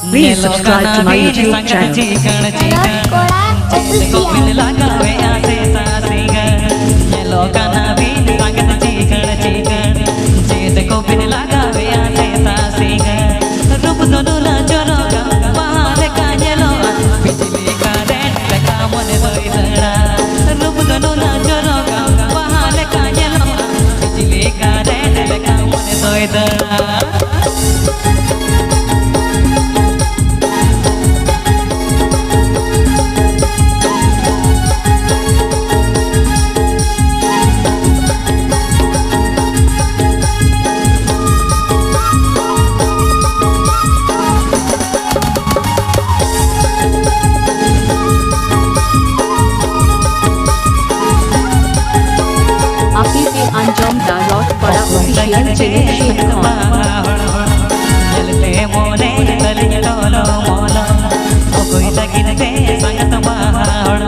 Please subscribe to my YouTube channel. Anjum डालॉट बड़ा official channel चलते मोने तलिया डोलो मोलो ओ कोई लगिन दे संगत माहड़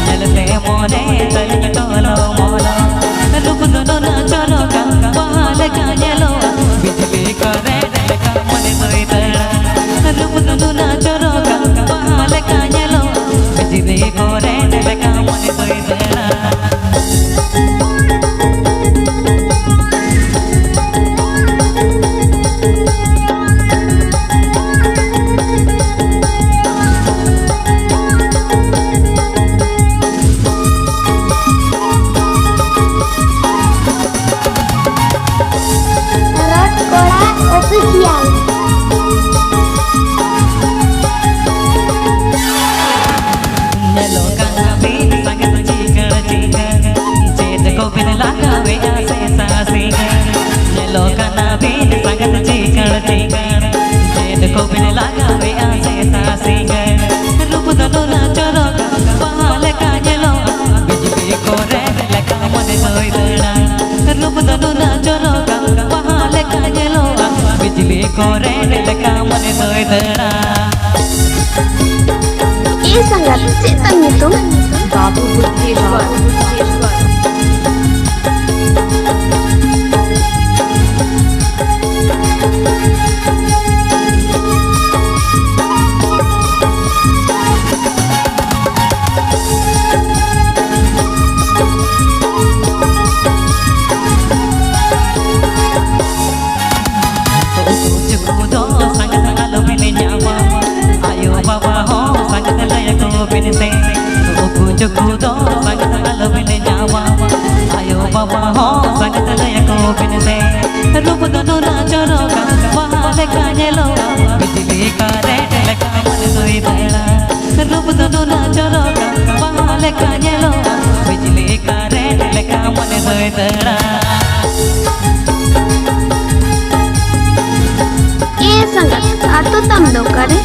चलते मोने तलिया डोलो मोलो रुक दो ना चलो का बहाल का येलो बिजली करे का मन सोई तड़ा रुक दो ना चलो का बहाल का येलो बिजली करे का मन सोई तड़ा ये संगत चेतन में तुम बाबू Buddheshwar Kudo sangat alami ne jawa ayo baba ho sangat laya ko binse rup dono na choro ka wahale ka yelo bijli ka red leka man soi dela rup dono na choro ka wahale ka yelo bijli ka red leka man soi dela ये संगत आतो तम लोग करे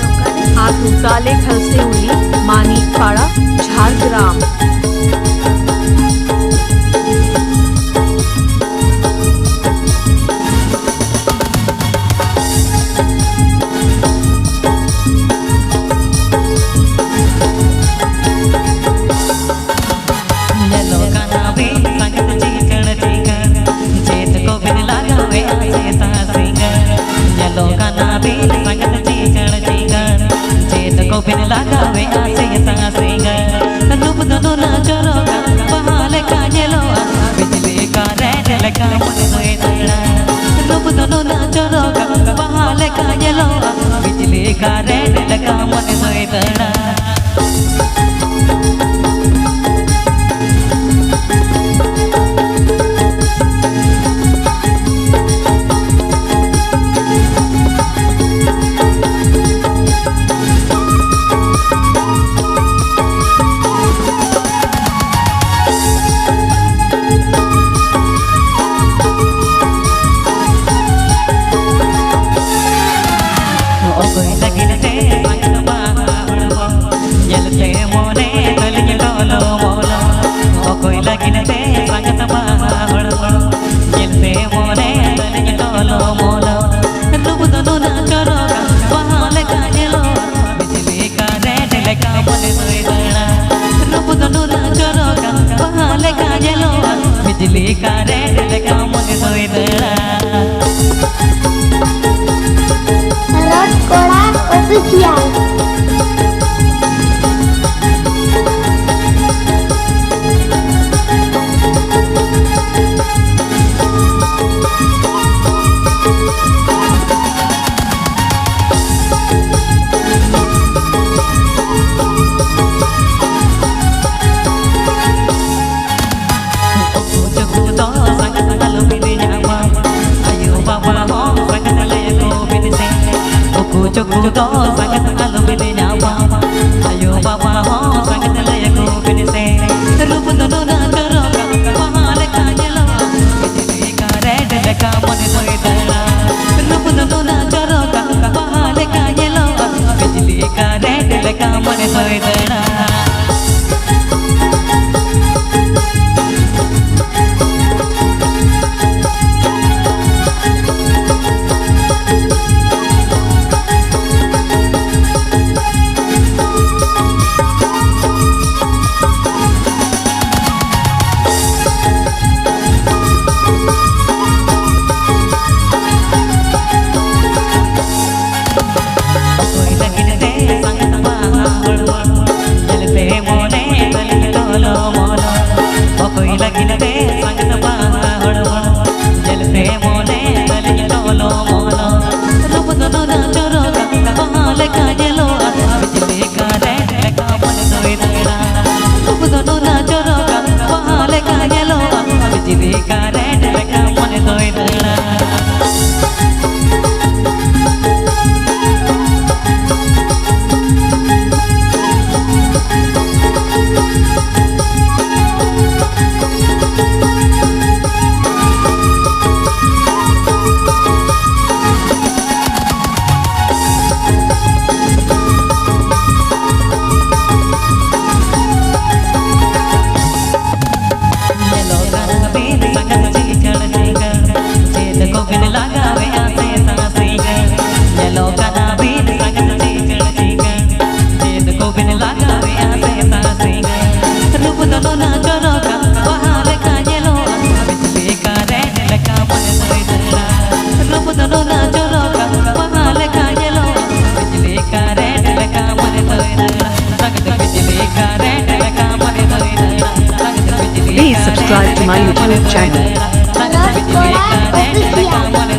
आप काले खल से उली मानी पाड़ा झारग्राम बिन लगावे आसे सा सिंगर रूप दोनों ना चलो का बहाले का येलो बिजली का रेड लगा मन सोए तड़ा रूप दोनों ना चलो का बहाले का येलो बिजली का रेड लगा मन सोए तड़ा बिजली का रेड लगा मन सोई दड़ा रॉड कोड़ा cucu do sangat alu bini nyawa ayo bapa ho sangat laya ku bini se rupu dono na choroka pahale kajelo bijli ka red leka mone doi dala rupu dono na choroka pahale kajelo bijli ka red leka mone doi dala Please subscribe to my YouTube channel. Roscola Official.